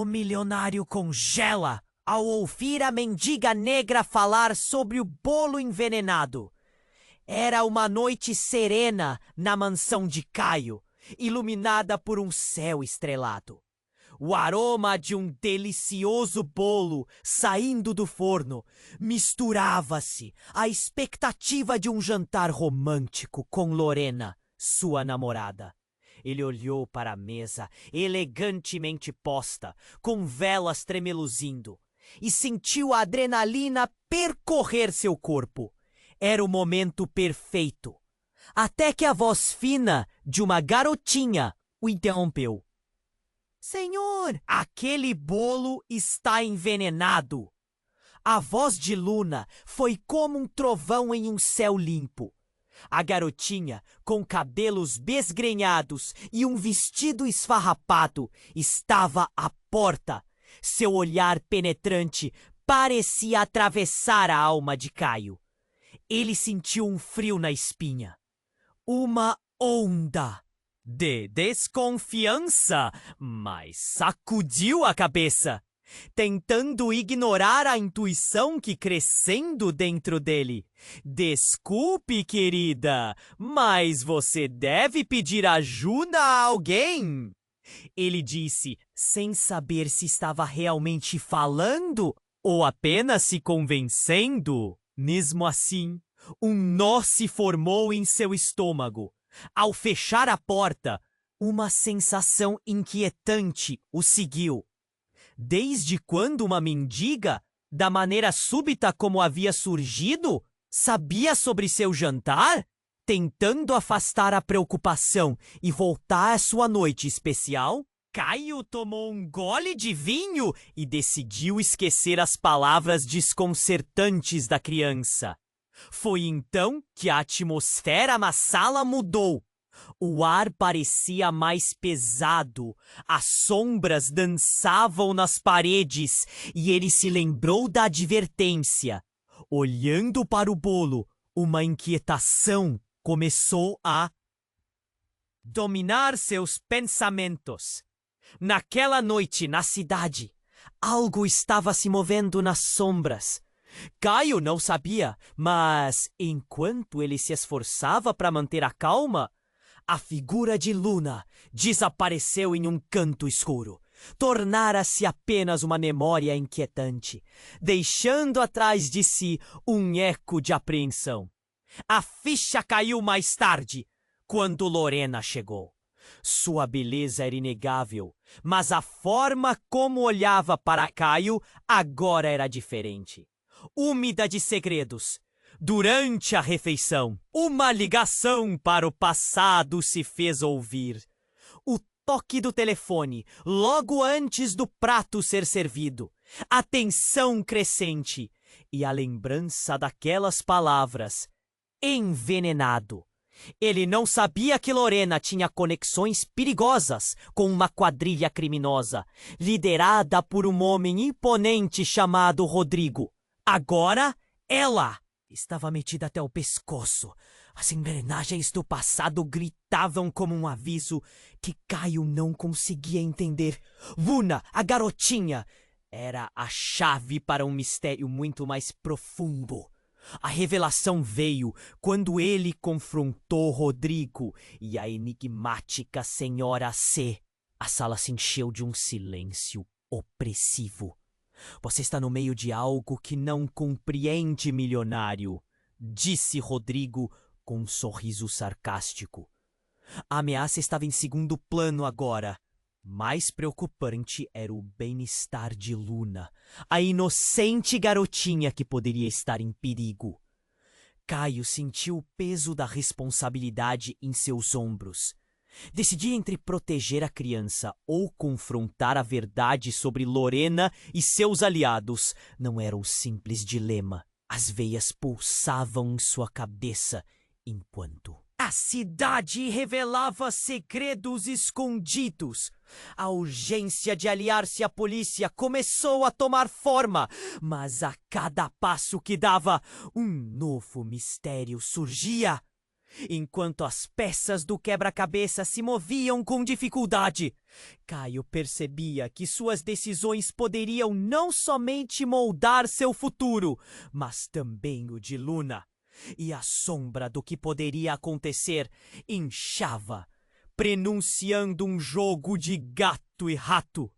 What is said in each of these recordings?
O milionário congela ao ouvir a mendiga negra falar sobre o bolo envenenado. Era uma noite serena na mansão de Caio, iluminada por um céu estrelado. O aroma de um delicioso bolo saindo do forno misturava-se à expectativa de um jantar romântico com Lorena, sua namorada. Ele olhou para a mesa, elegantemente posta, com velas tremeluzindo, e sentiu a adrenalina percorrer seu corpo. Era o momento perfeito. Até que a voz fina de uma garotinha o interrompeu. Senhor, aquele bolo está envenenado. A voz de Luna foi como um trovão em um céu limpo. A garotinha, com cabelos desgrenhados e um vestido esfarrapado, estava à porta. Seu olhar penetrante parecia atravessar a alma de Caio. Ele sentiu um frio na espinha. Uma onda de desconfiança, mas sacudiu a cabeça, tentando ignorar a intuição que crescendo dentro dele. Desculpe, querida, mas você deve pedir ajuda a alguém. Ele disse, sem saber se estava realmente falando ou apenas se convencendo. Mesmo assim, um nó se formou em seu estômago. Ao fechar a porta, uma sensação inquietante o seguiu. Desde quando uma mendiga, da maneira súbita como havia surgido, sabia sobre seu jantar? Tentando afastar a preocupação e voltar à sua noite especial, Caio tomou um gole de vinho e decidiu esquecer as palavras desconcertantes da criança. Foi então que a atmosfera na sala mudou. O ar parecia mais pesado, as sombras dançavam nas paredes e ele se lembrou da advertência. Olhando para o bolo, uma inquietação começou a dominar seus pensamentos. Naquela noite, na cidade, algo estava se movendo nas sombras. Caio não sabia, mas enquanto ele se esforçava para manter a calma, a figura de Luna desapareceu em um canto escuro. Tornara-se apenas uma memória inquietante, deixando atrás de si um eco de apreensão. A ficha caiu mais tarde, quando Lorena chegou. Sua beleza era inegável, mas a forma como olhava para Caio agora era diferente. Úmida de segredos. Durante a refeição, uma ligação para o passado se fez ouvir. O toque do telefone, logo antes do prato ser servido. A tensão crescente e a lembrança daquelas palavras. Envenenado. Ele não sabia que Lorena tinha conexões perigosas com uma quadrilha criminosa, liderada por um homem imponente chamado Rodrigo. Agora, ela estava metida até o pescoço. As engrenagens do passado gritavam como um aviso que Caio não conseguia entender. Luna, a garotinha, era a chave para um mistério muito mais profundo. A revelação veio quando ele confrontou Rodrigo e a enigmática Senhora C. A sala se encheu de um silêncio opressivo. Você está no meio de algo que não compreende, milionário, disse Rodrigo com um sorriso sarcástico. A ameaça estava em segundo plano agora. Mais preocupante era o bem-estar de Luna, a inocente garotinha que poderia estar em perigo. Caio sentiu o peso da responsabilidade em seus ombros. Decidir entre proteger a criança ou confrontar a verdade sobre Lorena e seus aliados não era um simples dilema. As veias pulsavam em sua cabeça enquanto a cidade revelava segredos escondidos. A urgência de aliar-se à polícia começou a tomar forma, mas a cada passo que dava, um novo mistério surgia. enquanto as peças do quebra-cabeça se moviam com dificuldade. Caio percebia que suas decisões poderiam não somente moldar seu futuro, mas também o de Luna. E a sombra do que poderia acontecer inchava, prenunciando um jogo de gato e rato.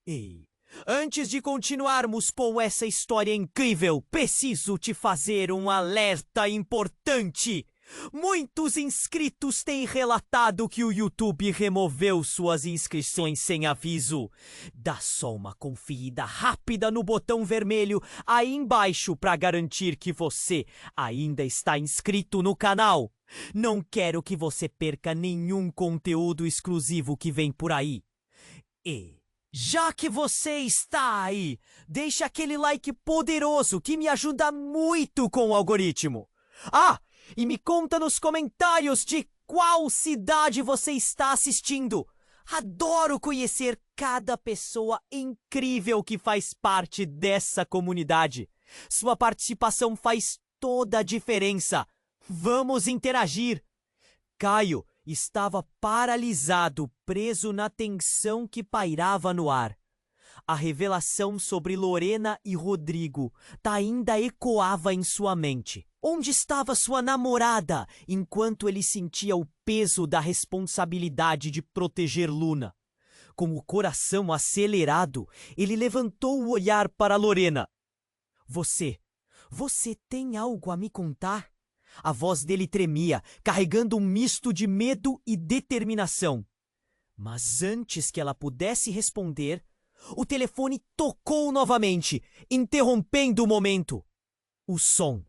Ei, antes de continuarmos com essa história incrível, preciso te fazer um alerta importante. Muitos inscritos têm relatado que o YouTube removeu suas inscrições sem aviso. Dá só uma conferida rápida no botão vermelho aí embaixo para garantir que você ainda está inscrito no canal. Não quero que você perca nenhum conteúdo exclusivo que vem por aí. E já que você está aí, deixa aquele like poderoso que me ajuda muito com o algoritmo. Ah, e me conta nos comentários de qual cidade você está assistindo. Adoro conhecer cada pessoa incrível que faz parte dessa comunidade. Sua participação faz toda a diferença. Vamos interagir. Caio estava paralisado, preso na tensão que pairava no ar. A revelação sobre Lorena e Rodrigo ainda ecoava em sua mente. Onde estava sua namorada enquanto ele sentia o peso da responsabilidade de proteger Luna? Com o coração acelerado, ele levantou o olhar para Lorena. Você tem algo a me contar? A voz dele tremia, carregando um misto de medo e determinação. Mas antes que ela pudesse responder, o telefone tocou novamente, interrompendo o momento. O som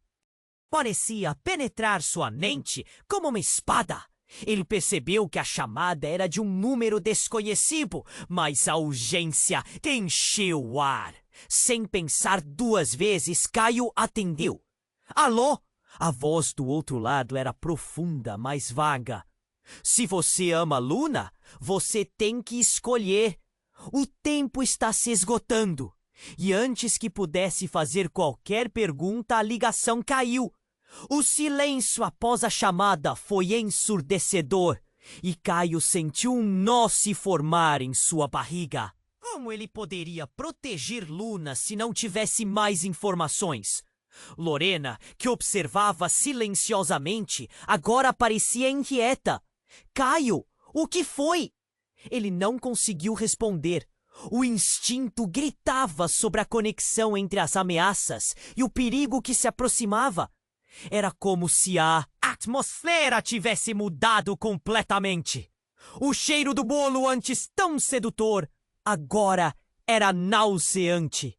parecia penetrar sua mente como uma espada. Ele percebeu que a chamada era de um número desconhecido, mas a urgência encheu o ar. Sem pensar duas vezes, Caio atendeu. Alô? A voz do outro lado era profunda, mas vaga. Se você ama Luna, você tem que escolher. O tempo está se esgotando. E antes que pudesse fazer qualquer pergunta, a ligação caiu. O silêncio após a chamada foi ensurdecedor e Caio sentiu um nó se formar em sua barriga. Como ele poderia proteger Luna se não tivesse mais informações? Lorena, que observava silenciosamente, agora parecia inquieta. Caio, o que foi? Ele não conseguiu responder. O instinto gritava sobre a conexão entre as ameaças e o perigo que se aproximava. Era como se a atmosfera tivesse mudado completamente. O cheiro do bolo, antes tão sedutor, agora era nauseante.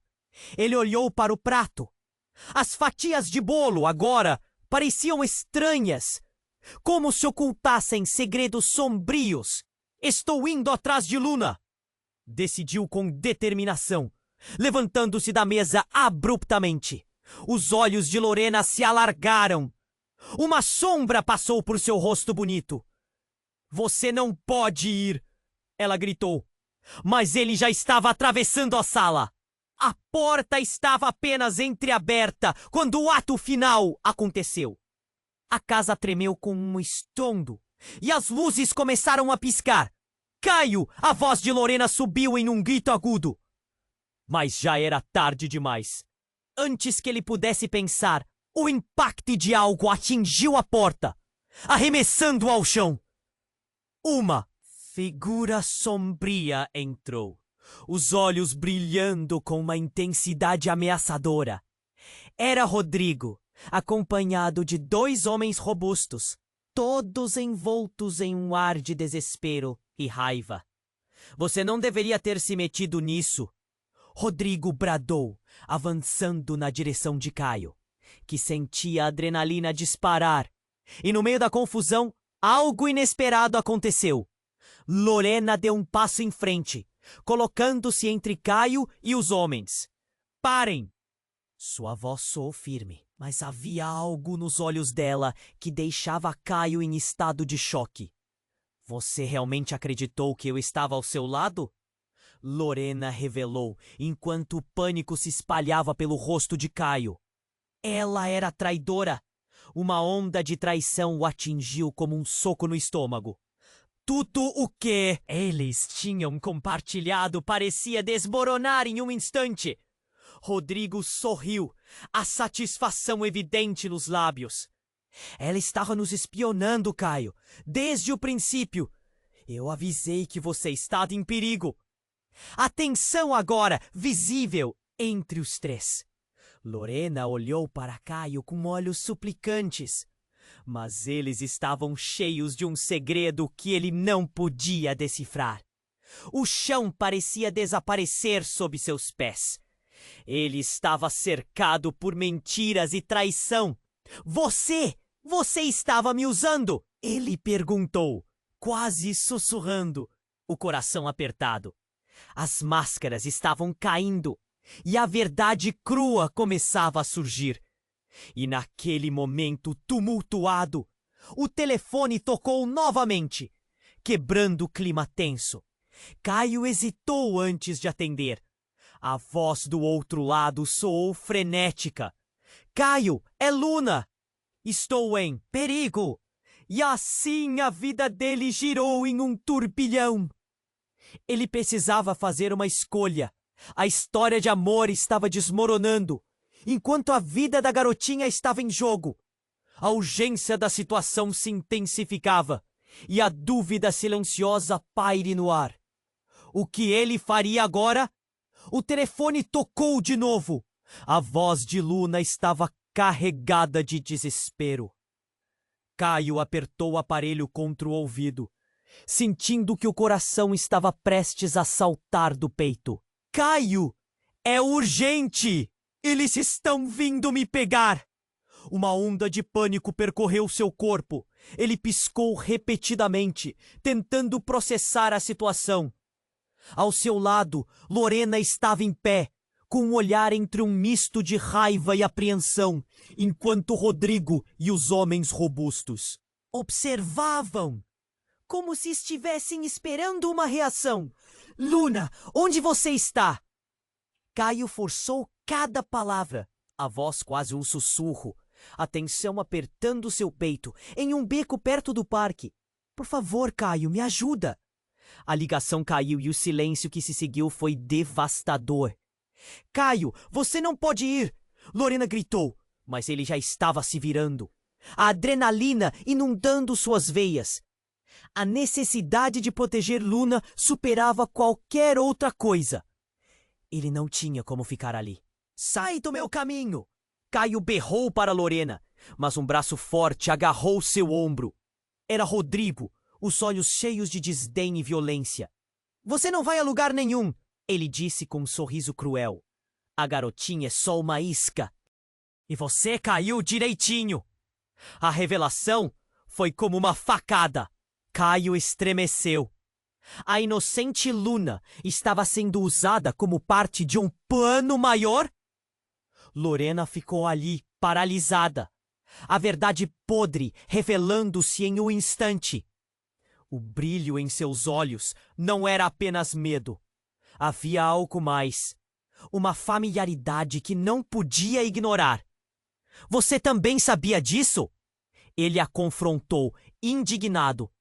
Ele olhou para o prato. As fatias de bolo agora pareciam estranhas, como se ocultassem segredos sombrios. Estou indo atrás de Luna, decidiu com determinação, levantando-se da mesa abruptamente. Os olhos de Lorena se alargaram. Uma sombra passou por seu rosto bonito. Você não pode ir, ela gritou. Mas ele já estava atravessando a sala. A porta estava apenas entreaberta quando o ato final aconteceu. A casa tremeu com um estrondo e as luzes começaram a piscar. Caio! A voz de Lorena subiu em um grito agudo. Mas já era tarde demais. Antes que ele pudesse pensar, o impacto de algo atingiu a porta, arremessando-o ao chão. Uma figura sombria entrou, os olhos brilhando com uma intensidade ameaçadora. Era Rodrigo, acompanhado de dois homens robustos, todos envoltos em um ar de desespero e raiva. Você não deveria ter se metido nisso, Rodrigo bradou, avançando na direção de Caio, que sentia a adrenalina disparar. E no meio da confusão, algo inesperado aconteceu. Lorena deu um passo em frente, colocando-se entre Caio e os homens. Parem! Sua voz soou firme, mas havia algo nos olhos dela que deixava Caio em estado de choque. Você realmente acreditou que eu estava ao seu lado? Lorena revelou, enquanto o pânico se espalhava pelo rosto de Caio. Ela era traidora. Uma onda de traição o atingiu como um soco no estômago. Tudo o que eles tinham compartilhado parecia desmoronar em um instante. Rodrigo sorriu, a satisfação evidente nos lábios. Ela estava nos espionando, Caio, desde o princípio. Eu avisei que você estava em perigo. A tensão agora visível entre os três. Lorena olhou para Caio com olhos suplicantes, mas eles estavam cheios de um segredo que ele não podia decifrar. O chão parecia desaparecer sob seus pés. Ele estava cercado por mentiras e traição. Você estava me usando? Ele perguntou, quase sussurrando, o coração apertado. As máscaras estavam caindo e a verdade crua começava a surgir. E naquele momento tumultuado, o telefone tocou novamente, quebrando o clima tenso. Caio hesitou antes de atender. A voz do outro lado soou frenética. Caio, é Luna! Estou em perigo! E assim a vida dele girou em um turbilhão. Ele precisava fazer uma escolha. A história de amor estava desmoronando, enquanto a vida da garotinha estava em jogo. A urgência da situação se intensificava e a dúvida silenciosa paire no ar. O que ele faria agora? O telefone tocou de novo. A voz de Luna estava carregada de desespero. Caio apertou o aparelho contra o ouvido, sentindo que o coração estava prestes a saltar do peito. Caio! É urgente! Eles estão vindo me pegar! Uma onda de pânico percorreu seu corpo. Ele piscou repetidamente, tentando processar a situação. Ao seu lado, Lorena estava em pé, com um olhar entre um misto de raiva e apreensão, enquanto Rodrigo e os homens robustos observavam, como se estivessem esperando uma reação. Luna, onde você está? Caio forçou cada palavra, a voz quase um sussurro, a tensão apertando seu peito, em um beco perto do parque. Por favor, Caio, me ajuda. A ligação caiu e o silêncio que se seguiu foi devastador. Caio, você não pode ir! Lorena gritou, mas ele já estava se virando. A adrenalina inundando suas veias. A necessidade de proteger Luna superava qualquer outra coisa. Ele não tinha como ficar ali. Sai do meu caminho! Caio berrou para Lorena, mas um braço forte agarrou seu ombro. Era Rodrigo, os olhos cheios de desdém e violência. Você não vai a lugar nenhum, ele disse com um sorriso cruel. A garotinha é só uma isca. E você caiu direitinho. A revelação foi como uma facada. Caio estremeceu. A inocente Luna estava sendo usada como parte de um plano maior? Lorena ficou ali, paralisada. A verdade podre revelando-se em um instante. O brilho em seus olhos não era apenas medo. Havia algo mais. Uma familiaridade que não podia ignorar. Você também sabia disso? Ele a confrontou, indignado.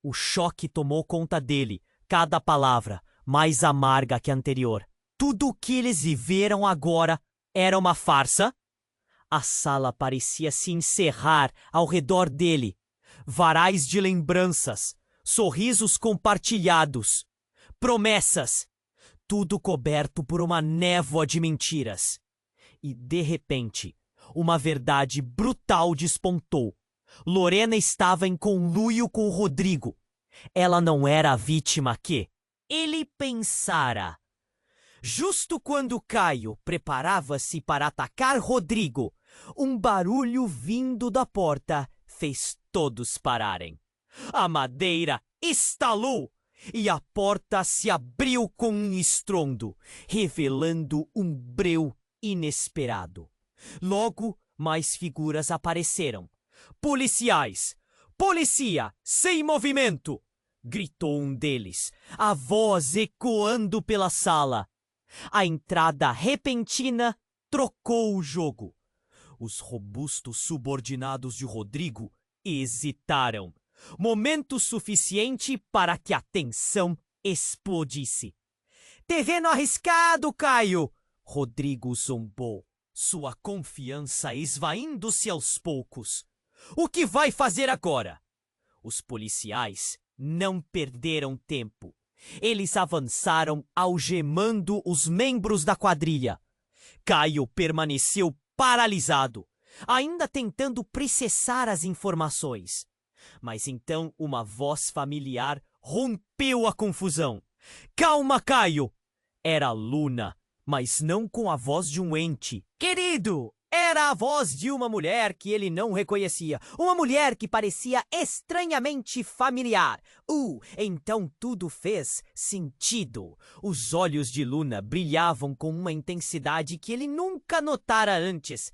O choque tomou conta dele, cada palavra mais amarga que a anterior. Tudo o que eles viveram agora era uma farsa? A sala parecia se encerrar ao redor dele. Varais de lembranças, sorrisos compartilhados, promessas, tudo coberto por uma névoa de mentiras. E, de repente, uma verdade brutal despontou. Lorena estava em conluio com Rodrigo. Ela não era a vítima que ele pensara. Justo quando Caio preparava-se para atacar Rodrigo, um barulho vindo da porta fez todos pararem. A madeira estalou e a porta se abriu com um estrondo, revelando um breu inesperado. Logo, mais figuras apareceram. Policiais! Polícia! Sem movimento! Gritou um deles, a voz ecoando pela sala. A entrada repentina trocou o jogo. Os robustos subordinados de Rodrigo hesitaram. Momento suficiente para que a tensão explodisse. "Te vendo arriscado, Caio!" Rodrigo zombou, sua confiança esvaindo-se aos poucos. "O que vai fazer agora?" Os policiais não perderam tempo. Eles avançaram algemando os membros da quadrilha. Caio permaneceu paralisado, ainda tentando processar as informações. Mas então uma voz familiar rompeu a confusão. "Calma, Caio!" Era Luna, mas não com a voz de um ente. "Querido!" Era a voz de uma mulher que ele não reconhecia. Uma mulher que parecia estranhamente familiar. Então tudo fez sentido. Os olhos de Luna brilhavam com uma intensidade que ele nunca notara antes.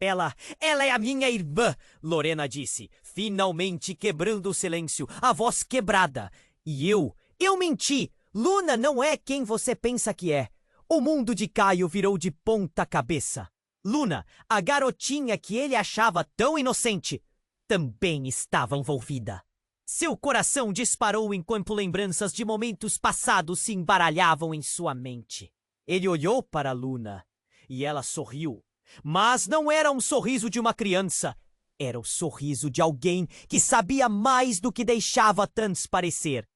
Ela é a minha irmã, Lorena disse, finalmente quebrando o silêncio, a voz quebrada. E eu menti. Luna não é quem você pensa que é. O mundo de Caio virou de ponta cabeça. Luna, a garotinha que ele achava tão inocente, também estava envolvida. Seu coração disparou enquanto lembranças de momentos passados se embaralhavam em sua mente. Ele olhou para Luna e ela sorriu. Mas não era um sorriso de uma criança. Era o sorriso de alguém que sabia mais do que deixava transparecer.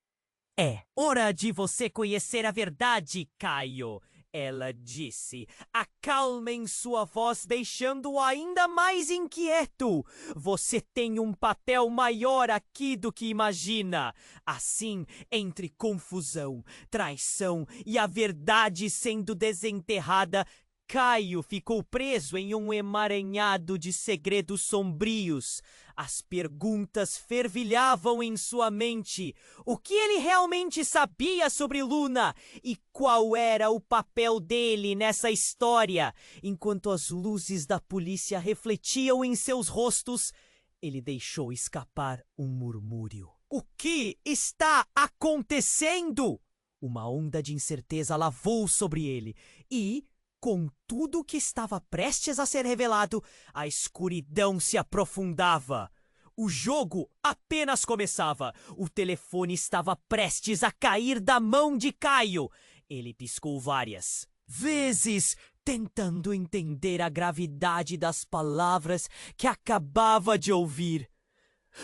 "É hora de você conhecer a verdade, Caio," ela disse. Acalma em sua voz, deixando-o ainda mais inquieto. "Você tem um papel maior aqui do que imagina." Assim, entre confusão, traição e a verdade sendo desenterrada, Caio ficou preso em um emaranhado de segredos sombrios. As perguntas fervilhavam em sua mente. O que ele realmente sabia sobre Luna? E qual era o papel dele nessa história? Enquanto as luzes da polícia refletiam em seus rostos, ele deixou escapar um murmúrio. "O que está acontecendo?" Uma onda de incerteza lavou sobre ele e, com tudo o que estava prestes a ser revelado, a escuridão se aprofundava. O jogo apenas começava. O telefone estava prestes a cair da mão de Caio. Ele piscou várias vezes, tentando entender a gravidade das palavras que acabava de ouvir.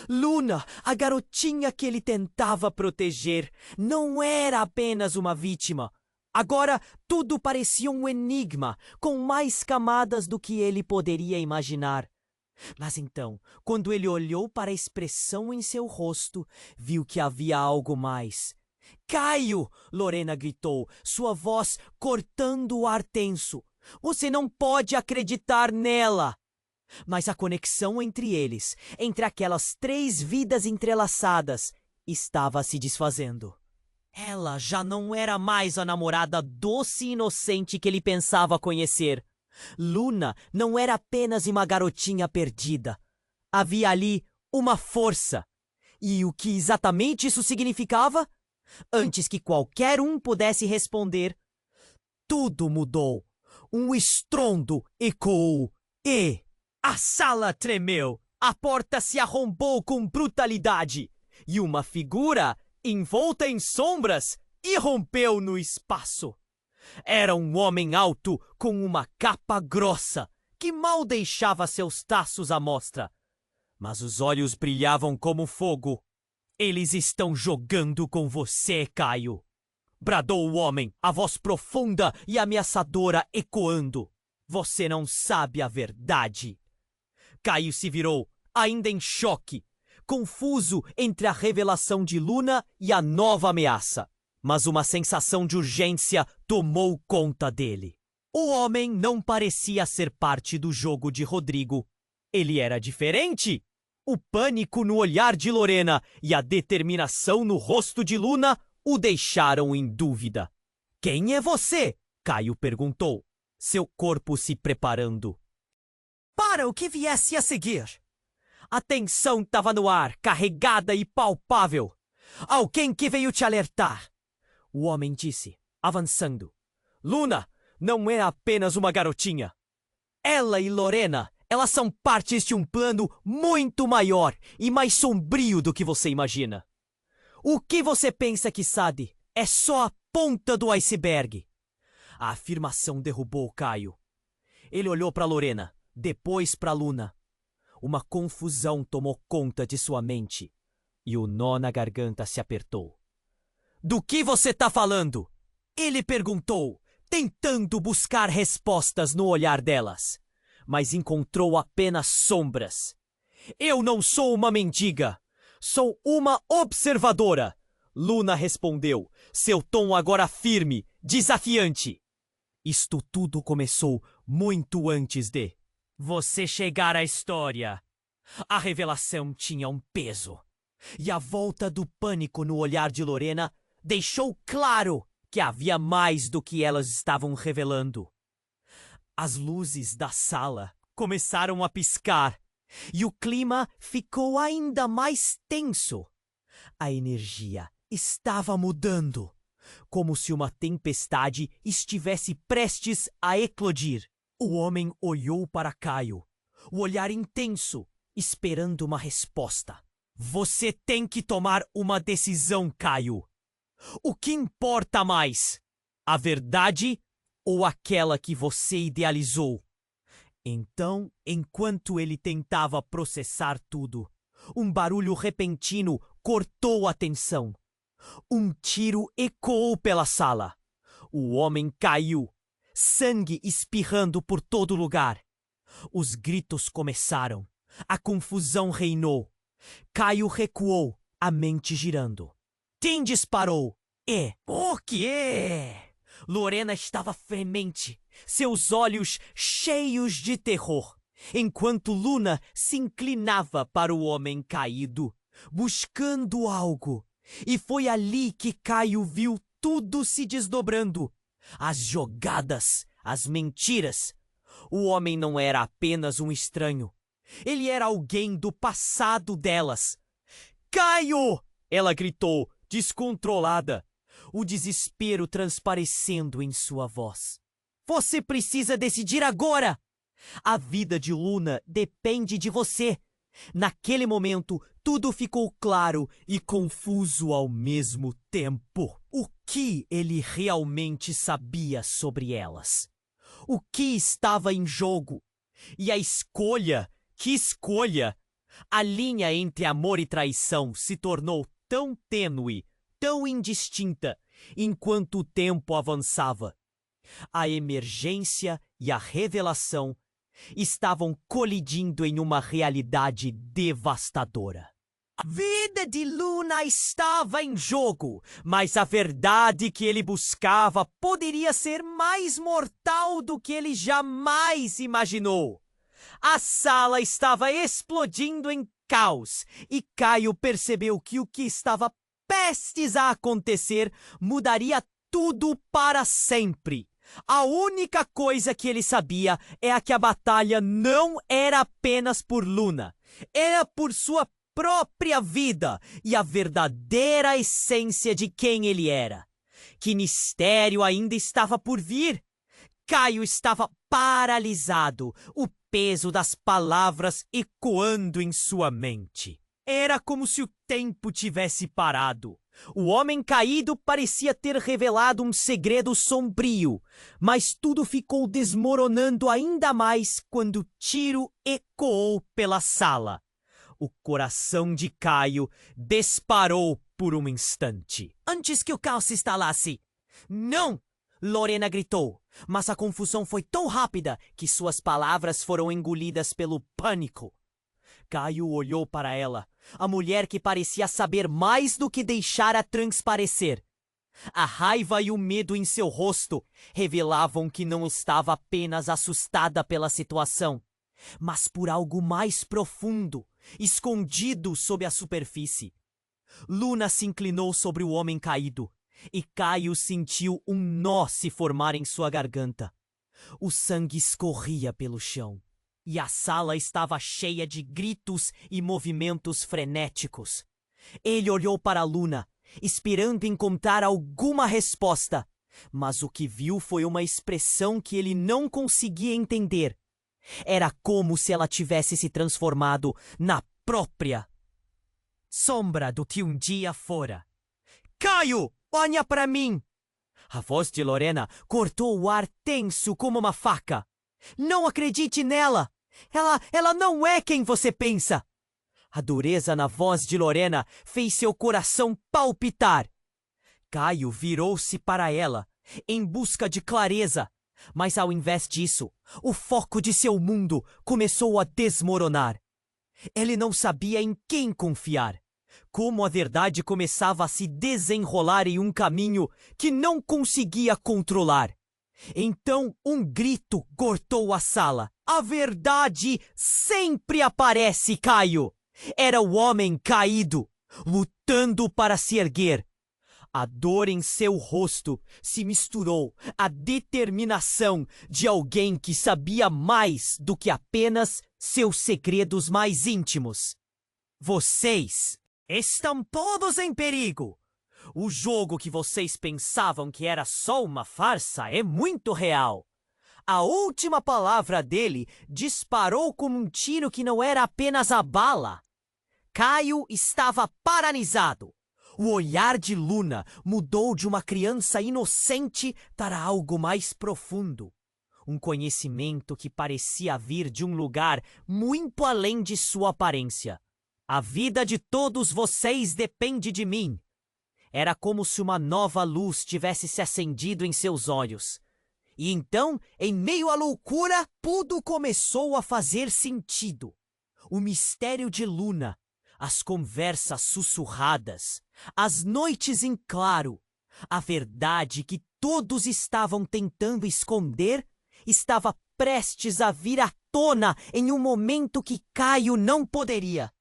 Luna, a garotinha que ele tentava proteger, não era apenas uma vítima. Agora tudo parecia um enigma, com mais camadas do que ele poderia imaginar. Mas então, quando ele olhou para a expressão em seu rosto, viu que havia algo mais. "Caio!" Lorena gritou, sua voz cortando o ar tenso. "Você não pode acreditar nela!" Mas a conexão entre eles, entre aquelas 3 vidas entrelaçadas, estava se desfazendo. Ela já não era mais a namorada doce e inocente que ele pensava conhecer. Luna não era apenas uma garotinha perdida. Havia ali uma força. E o que exatamente isso significava? Antes que qualquer um pudesse responder, tudo mudou. Um estrondo ecoou e a sala tremeu. A porta se arrombou com brutalidade e uma figura envolta em sombras, irrompeu no espaço. Era um homem alto com uma capa grossa, que mal deixava seus taços à mostra. Mas os olhos brilhavam como fogo. "Eles estão jogando com você, Caio!" bradou o homem, a voz profunda e ameaçadora ecoando. "Você não sabe a verdade." Caio se virou, ainda em choque, confuso entre a revelação de Luna e a nova ameaça. Mas uma sensação de urgência tomou conta dele. O homem não parecia ser parte do jogo de Rodrigo. Ele era diferente. O pânico no olhar de Lorena e a determinação no rosto de Luna o deixaram em dúvida. "Quem é você?" Caio perguntou, seu corpo se preparando para o que viesse a seguir. A tensão estava no ar, carregada e palpável. "Alguém que veio te alertar," o homem disse, avançando. "Luna não é apenas uma garotinha. Ela e Lorena Elas são partes de um plano muito maior e mais sombrio do que você imagina. O que você pensa que sabe é só a ponta do iceberg. A afirmação derrubou Caio. Ele olhou para Lorena, depois para Luna. Uma confusão tomou conta de sua mente e o nó na garganta se apertou. Do que você tá falando? Ele perguntou, tentando buscar respostas no olhar delas, mas encontrou apenas sombras. Eu não sou uma mendiga, sou uma observadora, Luna respondeu, seu tom agora firme, desafiante. Isto tudo começou muito antes de você chegar à história. A revelação tinha um peso. E a volta do pânico no olhar de Lorena deixou claro que havia mais do que elas estavam revelando. As luzes da sala começaram a piscar e o clima ficou ainda mais tenso. A energia estava mudando, como se uma tempestade estivesse prestes a eclodir. O homem olhou para Caio, o olhar intenso, esperando uma resposta. Você tem que tomar uma decisão, Caio. O que importa mais? A verdade ou aquela que você idealizou? Então, enquanto ele tentava processar tudo, um barulho repentino cortou a tensão. Um tiro ecoou pela sala. O homem caiu, sangue espirrando por todo lugar. Os gritos começaram. A confusão reinou. Caio recuou, a mente girando. Tim disparou. O quê? Lorena estava fremente, seus olhos cheios de terror, enquanto Luna se inclinava para o homem caído, buscando algo. E foi ali que Caio viu tudo se desdobrando. As jogadas, as mentiras. O homem não era apenas um estranho. Ele era alguém do passado delas. Caio! Ela gritou, descontrolada, o desespero transparecendo em sua voz. Você precisa decidir agora! A vida de Luna depende de você. Naquele momento, tudo ficou claro e confuso ao mesmo tempo. O que ele realmente sabia sobre elas? O que estava em jogo? E a escolha? Que escolha? A linha entre amor e traição se tornou tão tênue, tão indistinta, enquanto o tempo avançava. A emergência e a revelação estavam colidindo em uma realidade devastadora. A vida de Luna estava em jogo, mas a verdade que ele buscava poderia ser mais mortal do que ele jamais imaginou. A sala estava explodindo em caos e Caio percebeu que o que estava prestes a acontecer mudaria tudo para sempre. A única coisa que ele sabia é que a batalha não era apenas por Luna, era por sua própria vida e a verdadeira essência de quem ele era. Que mistério ainda estava por vir? Caio estava paralisado, o peso das palavras ecoando em sua mente. Era como se o tempo tivesse parado. O homem caído parecia ter revelado um segredo sombrio, mas tudo ficou desmoronando ainda mais quando o tiro ecoou pela sala. O coração de Caio disparou por um instante. Antes que o caos se instalasse. Não! Lorena gritou, mas a confusão foi tão rápida que suas palavras foram engolidas pelo pânico. Caio olhou para ela, a mulher que parecia saber mais do que deixara transparecer. A raiva e o medo em seu rosto revelavam que não estava apenas assustada pela situação, mas por algo mais profundo, escondido sob a superfície. Luna se inclinou sobre o homem caído, e Caio sentiu um nó se formar em sua garganta. O sangue escorria pelo chão. E a sala estava cheia de gritos e movimentos frenéticos. Ele olhou para Luna, esperando encontrar alguma resposta, mas o que viu foi uma expressão que ele não conseguia entender. Era como se ela tivesse se transformado na própria sombra do que um dia fora. Caio, olha para mim! A voz de Lorena cortou o ar tenso como uma faca. Não acredite nela! Ela não é quem você pensa! A dureza na voz de Lorena fez seu coração palpitar. Caio virou-se para ela, em busca de clareza, mas ao invés disso, o foco de seu mundo começou a desmoronar. Ele não sabia em quem confiar. Como a verdade começava a se desenrolar em um caminho que não conseguia controlar. Então um grito cortou a sala. A verdade sempre aparece, Caio! Era o homem caído, lutando para se erguer. A dor em seu rosto se misturou à determinação de alguém que sabia mais do que apenas seus segredos mais íntimos. Vocês estão todos em perigo! O jogo que vocês pensavam que era só uma farsa é muito real. A última palavra dele disparou como um tiro que não era apenas a bala. Caio estava paralisado. O olhar de Luna mudou de uma criança inocente para algo mais profundo. Um conhecimento que parecia vir de um lugar muito além de sua aparência. A vida de todos vocês depende de mim. Era como se uma nova luz tivesse se acendido em seus olhos. E então, em meio à loucura, tudo começou a fazer sentido. O mistério de Luna, as conversas sussurradas, as noites em claro, a verdade que todos estavam tentando esconder, estava prestes a vir à tona em um momento que Caio não poderia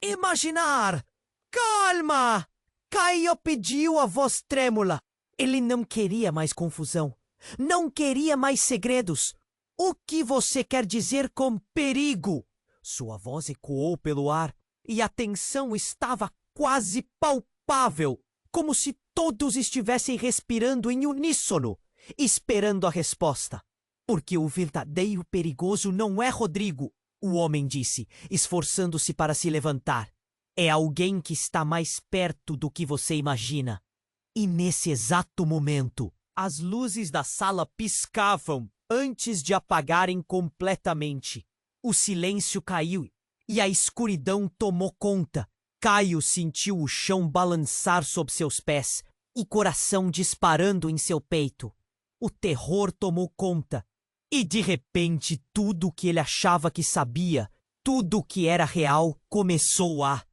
imaginar. Calma! Caio pediu a voz trêmula. Ele não queria mais confusão. Não queria mais segredos. O que você quer dizer com perigo? Sua voz ecoou pelo ar e a tensão estava quase palpável, como se todos estivessem respirando em uníssono, esperando a resposta. Porque o verdadeiro perigoso não é Rodrigo, o homem disse, esforçando-se para se levantar. É alguém que está mais perto do que você imagina. E nesse exato momento, as luzes da sala piscavam antes de apagarem completamente. O silêncio caiu e a escuridão tomou conta. Caio sentiu o chão balançar sob seus pés, o coração disparando em seu peito. O terror tomou conta. E de repente tudo o que ele achava que sabia, tudo o que era real, começou a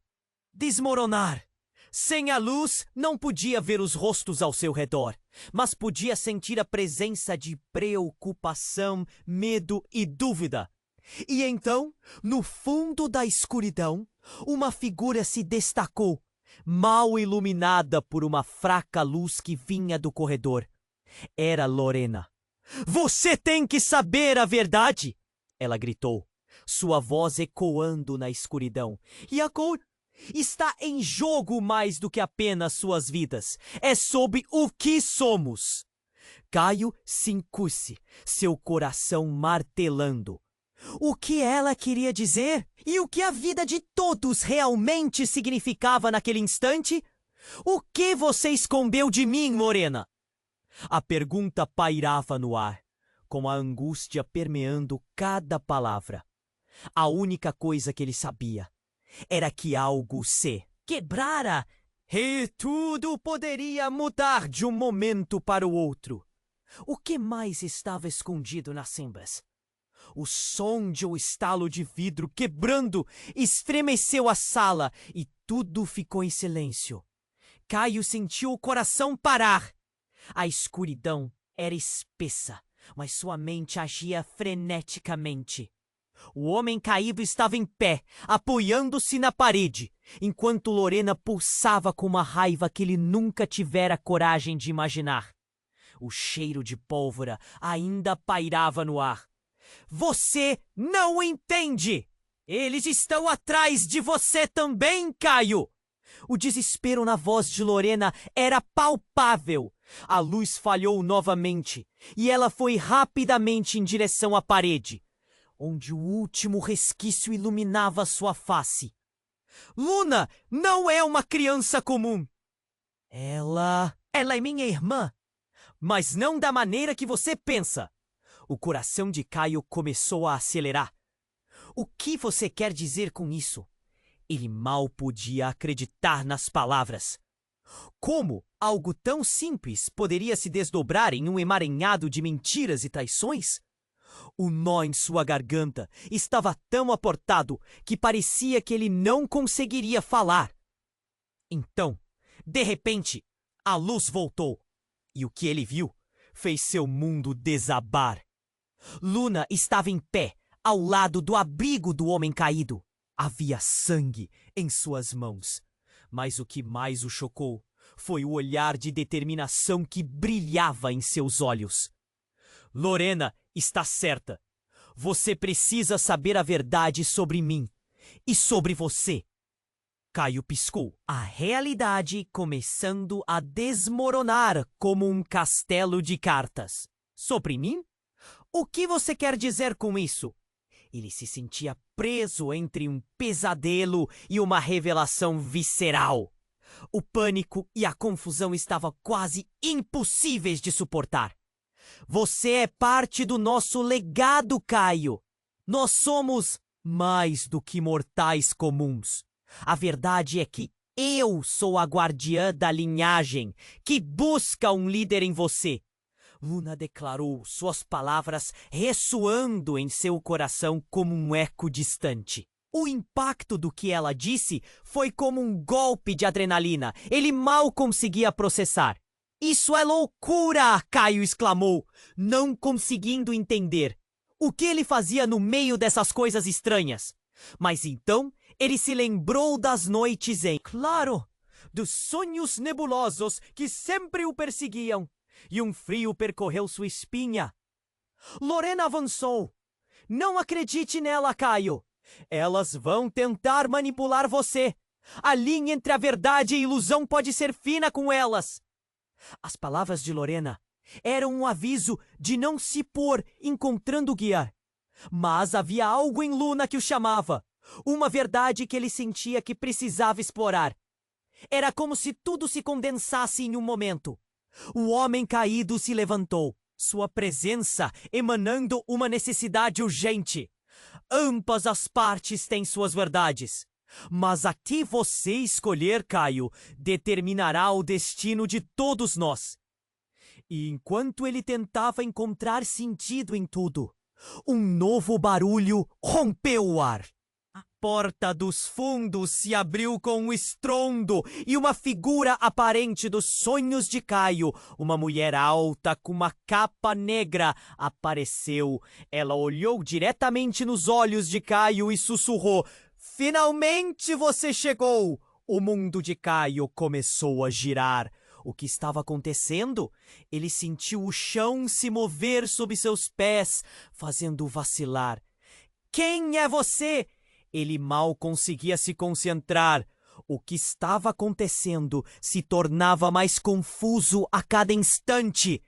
desmoronar. Sem a luz, não podia ver os rostos ao seu redor, mas podia sentir a presença de preocupação, medo e dúvida. E então, no fundo da escuridão, uma figura se destacou, mal iluminada por uma fraca luz que vinha do corredor. Era Lorena. Você tem que saber a verdade! Ela gritou, sua voz ecoando na escuridão. E a cor está em jogo mais do que apenas suas vidas. É sobre o que somos. Caio se encosse, seu coração martelando. O que ela queria dizer? E o que a vida de todos realmente significava naquele instante? O que você escondeu de mim, Morena? A pergunta pairava no ar, com a angústia permeando cada palavra. A única coisa que ele sabia era que algo se quebrara e tudo poderia mudar de um momento para o outro. O que mais estava escondido nas sombras? O som de um estalo de vidro quebrando estremeceu a sala e tudo ficou em silêncio. Caio sentiu o coração parar. A escuridão era espessa, mas sua mente agia freneticamente. O homem caído estava em pé, apoiando-se na parede, enquanto Lorena pulsava com uma raiva que ele nunca tivera coragem de imaginar. O cheiro de pólvora ainda pairava no ar. Você não entende! Eles estão atrás de você também, Caio! O desespero na voz de Lorena era palpável. A luz falhou novamente, e ela foi rapidamente em direção à parede. onde o último resquício iluminava sua face. Luna não é uma criança comum. Ela é minha irmã, mas não da maneira que você pensa. O coração de Caio começou a acelerar. O que você quer dizer com isso? Ele mal podia acreditar nas palavras. Como algo tão simples poderia se desdobrar em um emaranhado de mentiras e traições? O nó em sua garganta estava tão apertado que parecia que ele não conseguiria falar. Então, de repente, a luz voltou, e o que ele viu fez seu mundo desabar. Luna estava em pé, ao lado do abrigo do homem caído. Havia sangue em suas mãos, mas o que mais o chocou foi o olhar de determinação que brilhava em seus olhos. Lorena está certa. Você precisa saber a verdade sobre mim e sobre você. Caio piscou, a realidade começando a desmoronar como um castelo de cartas. Sobre mim? O que você quer dizer com isso? Ele se sentia preso entre um pesadelo e uma revelação visceral. O pânico e a confusão estavam quase impossíveis de suportar. Você é parte do nosso legado, Caio. Nós somos mais do que mortais comuns. A verdade é que eu sou a guardiã da linhagem que busca um líder em você. Luna declarou, suas palavras ressoando em seu coração como um eco distante. O impacto do que ela disse foi como um golpe de adrenalina. Ele mal conseguia processar. Isso é loucura! Caio exclamou, não conseguindo entender. O que ele fazia no meio dessas coisas estranhas? Mas então ele se lembrou das noites claro, dos sonhos nebulosos que sempre o perseguiam. E um frio percorreu sua espinha. Lorena avançou. Não acredite nela, Caio. Elas vão tentar manipular você. A linha entre a verdade e a ilusão pode ser fina com elas. As palavras de Lorena eram um aviso de não se pôr encontrando guiar. Mas havia algo em Luna que o chamava. Uma verdade que ele sentia que precisava explorar. Era como se tudo se condensasse em um momento. O homem caído se levantou, sua presença emanando uma necessidade urgente. Ambas as partes têm suas verdades, mas a que você escolher, Caio, determinará o destino de todos nós. E enquanto ele tentava encontrar sentido em tudo, um novo barulho rompeu o ar. A porta dos fundos se abriu com um estrondo e uma figura aparente dos sonhos de Caio, uma mulher alta com uma capa negra, apareceu. Ela olhou diretamente nos olhos de Caio e sussurrou: "Finalmente você chegou!" O mundo de Caio começou a girar. O que estava acontecendo? Ele sentiu o chão se mover sob seus pés, fazendo-o vacilar. "Quem é você?" Ele mal conseguia se concentrar. O que estava acontecendo se tornava mais confuso a cada instante.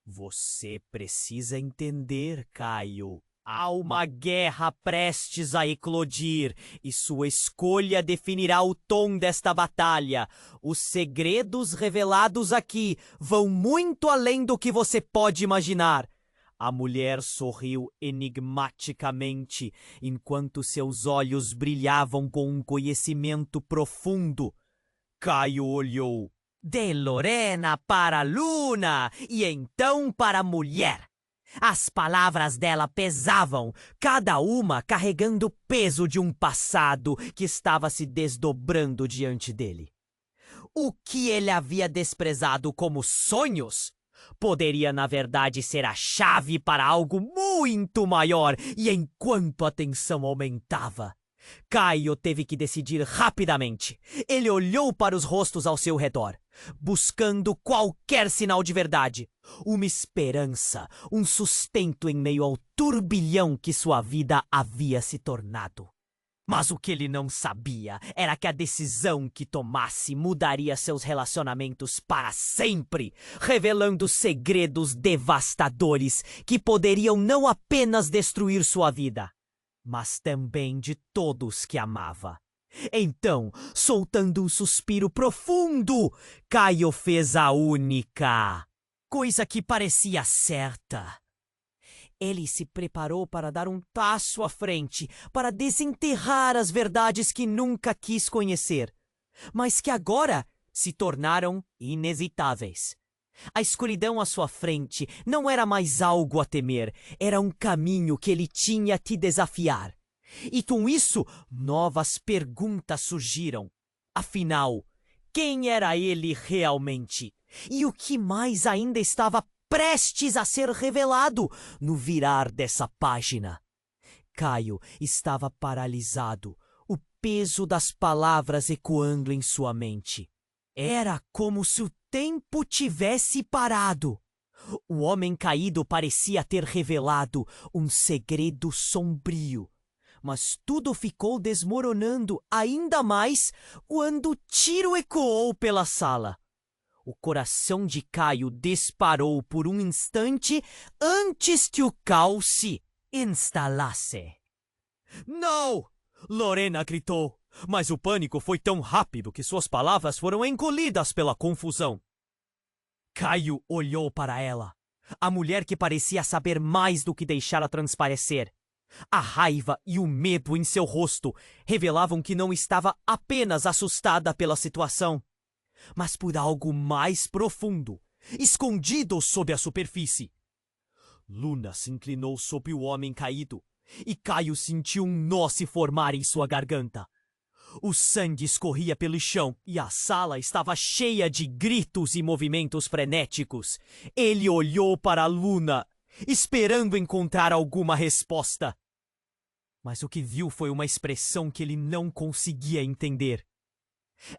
Você precisa entender, Caio. Há uma guerra prestes a eclodir, e sua escolha definirá o tom desta batalha. Os segredos revelados aqui vão muito além do que você pode imaginar. A mulher sorriu enigmaticamente, enquanto seus olhos brilhavam com um conhecimento profundo. Caio olhou. De Lorena para Luna, e então para a mulher. As palavras dela pesavam, cada uma carregando o peso de um passado que estava se desdobrando diante dele. O que ele havia desprezado como sonhos poderia, na verdade, ser a chave para algo muito maior, e enquanto a tensão aumentava, Caio teve que decidir rapidamente. Ele olhou para os rostos ao seu redor, buscando qualquer sinal de verdade, uma esperança, um sustento em meio ao turbilhão que sua vida havia se tornado. Mas o que ele não sabia era que a decisão que tomasse mudaria seus relacionamentos para sempre, revelando segredos devastadores que poderiam não apenas destruir sua vida, mas também de todos que amava. Então, soltando um suspiro profundo, Caio fez a única coisa que parecia certa. Ele se preparou para dar um passo à frente, para desenterrar as verdades que nunca quis conhecer, mas que agora se tornaram inevitáveis. A escuridão à sua frente não era mais algo a temer, era um caminho que ele tinha que desafiar. E com isso, novas perguntas surgiram. Afinal, quem era ele realmente? E o que mais ainda estava prestes a ser revelado no virar dessa página? Caio estava paralisado, o peso das palavras ecoando em sua mente. Era como se o tempo tivesse parado. O homem caído parecia ter revelado um segredo sombrio. Mas tudo ficou desmoronando ainda mais quando o tiro ecoou pela sala. O coração de Caio disparou por um instante antes que o caos se instalasse. Não! Lorena gritou, mas o pânico foi tão rápido que suas palavras foram engolidas pela confusão. Caio olhou para ela, a mulher que parecia saber mais do que deixara transparecer. A raiva e o medo em seu rosto revelavam que não estava apenas assustada pela situação, mas por algo mais profundo, escondido sob a superfície. Luna se inclinou sobre o homem caído, e Caio sentiu um nó se formar em sua garganta. O sangue escorria pelo chão, e a sala estava cheia de gritos e movimentos frenéticos. Ele olhou para Luna, esperando encontrar alguma resposta. Mas o que viu foi uma expressão que ele não conseguia entender.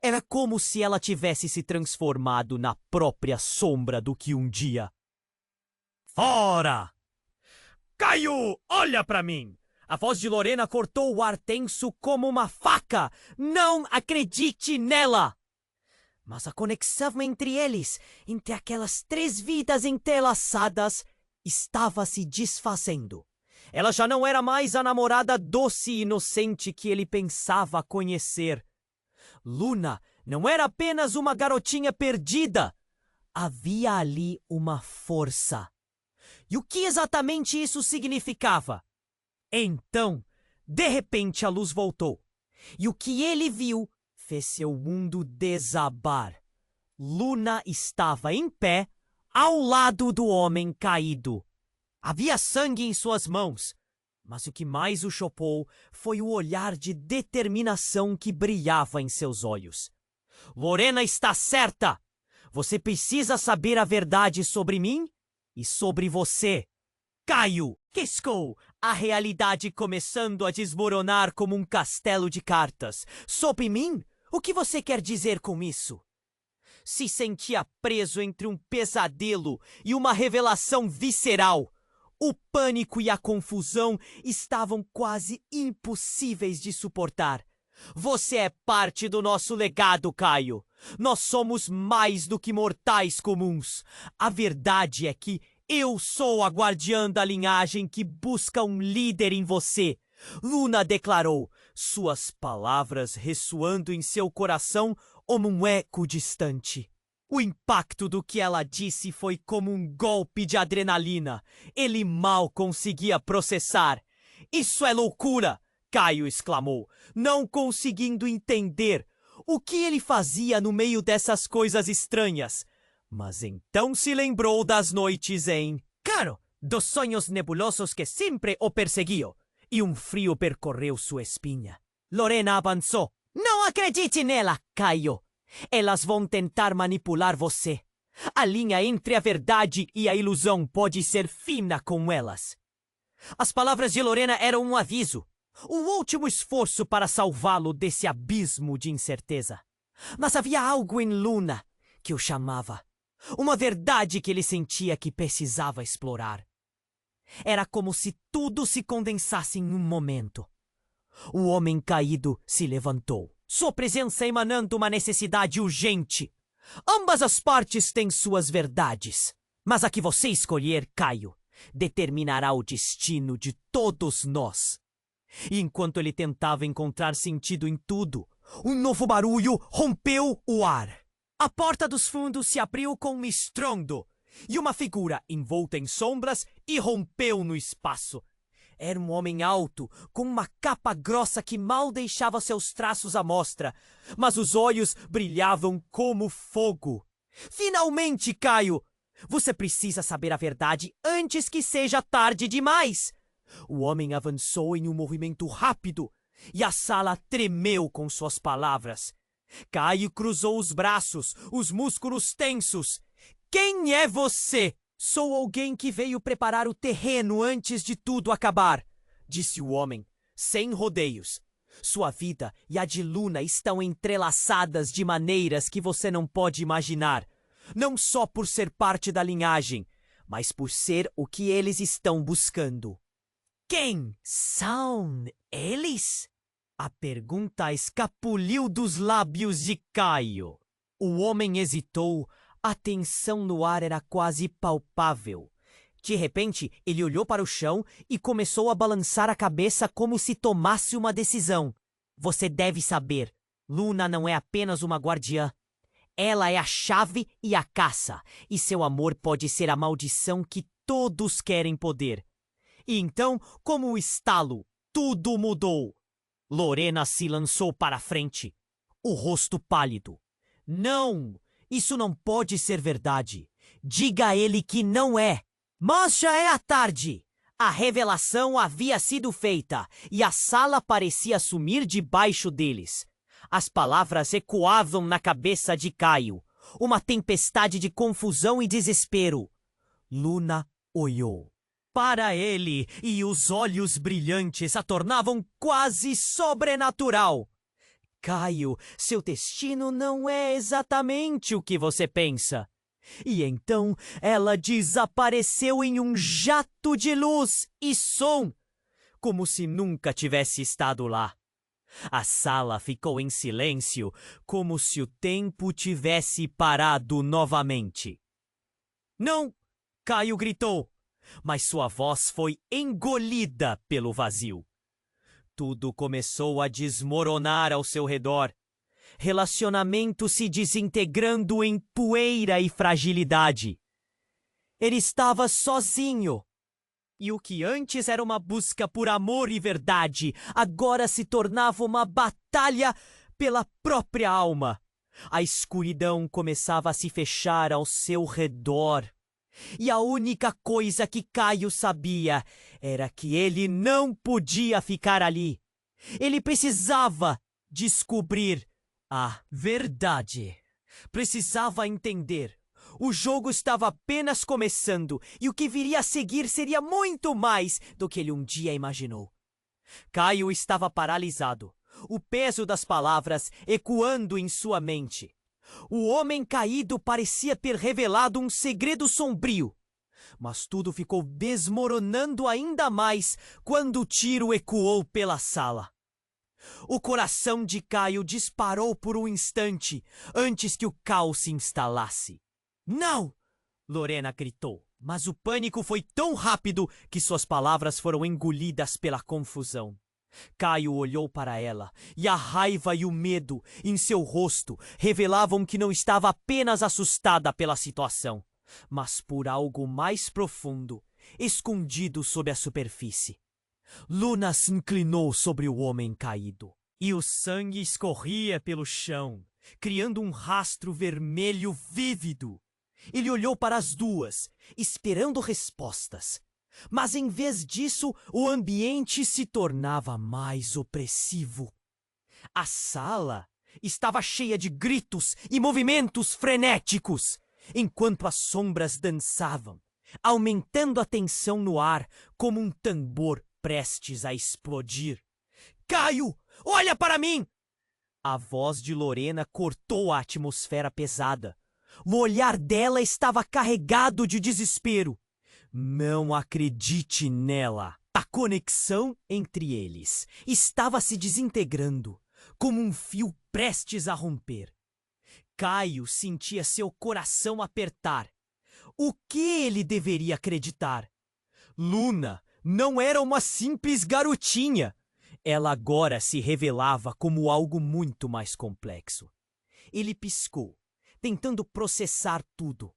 Era como se ela tivesse se transformado na própria sombra do que um dia. Fora! Caio, olha pra mim! A voz de Lorena cortou o ar tenso como uma faca. Não acredite nela! Mas a conexão entre eles, entre aquelas 3 vidas entrelaçadas, estava se desfazendo. Ela já não era mais a namorada doce e inocente que ele pensava conhecer. Luna não era apenas uma garotinha perdida. Havia ali uma força. E o que exatamente isso significava? Então, de repente a luz voltou. E o que ele viu fez seu mundo desabar. Luna estava em pé, ao lado do homem caído. Havia sangue em suas mãos, mas o que mais o chocou foi o olhar de determinação que brilhava em seus olhos. Lorena está certa! Você precisa saber a verdade sobre mim e sobre você. Caio quiscou, a realidade começando a desmoronar como um castelo de cartas. Sobre mim? O que você quer dizer com isso? Se sentia preso entre um pesadelo e uma revelação visceral. O pânico e a confusão estavam quase impossíveis de suportar. Você é parte do nosso legado, Caio. Nós somos mais do que mortais comuns. A verdade é que eu sou a guardiã da linhagem que busca um líder em você. Luna declarou, suas palavras ressoando em seu coração como um eco distante. O impacto do que ela disse foi como um golpe de adrenalina. Ele mal conseguia processar. Isso é loucura! Caio exclamou, não conseguindo entender o que ele fazia no meio dessas coisas estranhas. Mas então se lembrou das noites Claro, dos sonhos nebulosos que sempre o perseguiam. E um frio percorreu sua espinha. Lorena avançou. Não acredite nela, Caio. Elas vão tentar manipular você. A linha entre a verdade e a ilusão pode ser fina com elas. As palavras de Lorena eram um aviso. O último esforço para salvá-lo desse abismo de incerteza. Mas havia algo em Luna que o chamava. Uma verdade que ele sentia que precisava explorar. Era como se tudo se condensasse em um momento. O homem caído se levantou. Sua presença emanando uma necessidade urgente. Ambas as partes têm suas verdades. Mas a que você escolher, Caio, determinará o destino de todos nós. E enquanto ele tentava encontrar sentido em tudo, um novo barulho rompeu o ar. A porta dos fundos se abriu com um estrondo, e uma figura envolta em sombras irrompeu no espaço. Era um homem alto, com uma capa grossa que mal deixava seus traços à mostra, mas os olhos brilhavam como fogo. Finalmente, Caio! Você precisa saber a verdade antes que seja tarde demais! O homem avançou em um movimento rápido, e a sala tremeu com suas palavras. Caio cruzou os braços, os músculos tensos. Quem é você? Sou alguém que veio preparar o terreno antes de tudo acabar, disse o homem, sem rodeios. Sua vida e a de Luna estão entrelaçadas de maneiras que você não pode imaginar. Não só por ser parte da linhagem, mas por ser o que eles estão buscando. Quem são eles? A pergunta escapuliu dos lábios de Caio. O homem hesitou. A tensão no ar era quase palpável. De repente, ele olhou para o chão e começou a balançar a cabeça como se tomasse uma decisão. Você deve saber, Luna não é apenas uma guardiã. Ela é a chave e a caça, e seu amor pode ser a maldição que todos querem poder. E então, como o estalo, tudo mudou. Lorena se lançou para a frente, o rosto pálido. Não! Isso não pode ser verdade. Diga a ele que não é. Mas já é a tarde. A revelação havia sido feita e a sala parecia sumir debaixo deles. As palavras ecoavam na cabeça de Caio. Uma tempestade de confusão e desespero. Luna olhou para ele e os olhos brilhantes a tornavam quase sobrenatural. Caio, seu destino não é exatamente o que você pensa. E então ela desapareceu em um jato de luz e som, como se nunca tivesse estado lá. A sala ficou em silêncio, como se o tempo tivesse parado novamente. Não! Caio gritou, mas sua voz foi engolida pelo vazio. Tudo começou a desmoronar ao seu redor. Relacionamento se desintegrando em poeira e fragilidade. Ele estava sozinho. E o que antes era uma busca por amor e verdade, agora se tornava uma batalha pela própria alma. A escuridão começava a se fechar ao seu redor. E a única coisa que Caio sabia era que ele não podia ficar ali. Ele precisava descobrir a verdade. Precisava entender. O jogo estava apenas começando e o que viria a seguir seria muito mais do que ele um dia imaginou. Caio estava paralisado, o peso das palavras ecoando em sua mente. O homem caído parecia ter revelado um segredo sombrio. Mas tudo ficou desmoronando ainda mais quando o tiro ecoou pela sala. O coração de Caio disparou por um instante antes que o caos se instalasse. Não! Lorena gritou, mas o pânico foi tão rápido que suas palavras foram engolidas pela confusão. Caio olhou para ela, e a raiva e o medo em seu rosto revelavam que não estava apenas assustada pela situação, mas por algo mais profundo, escondido sob a superfície. Luna se inclinou sobre o homem caído, e o sangue escorria pelo chão, criando um rastro vermelho vívido. Ele olhou para as duas, esperando respostas. Mas em vez disso, o ambiente se tornava mais opressivo. A sala estava cheia de gritos e movimentos frenéticos, enquanto as sombras dançavam, aumentando a tensão no ar como um tambor prestes a explodir. Caio, olha para mim! A voz de Lorena cortou a atmosfera pesada. O olhar dela estava carregado de desespero. Não acredite nela. A conexão entre eles estava se desintegrando, como um fio prestes a romper. Caio sentia seu coração apertar. O que ele deveria acreditar? Luna não era uma simples garotinha. Ela agora se revelava como algo muito mais complexo. Ele piscou, tentando processar tudo.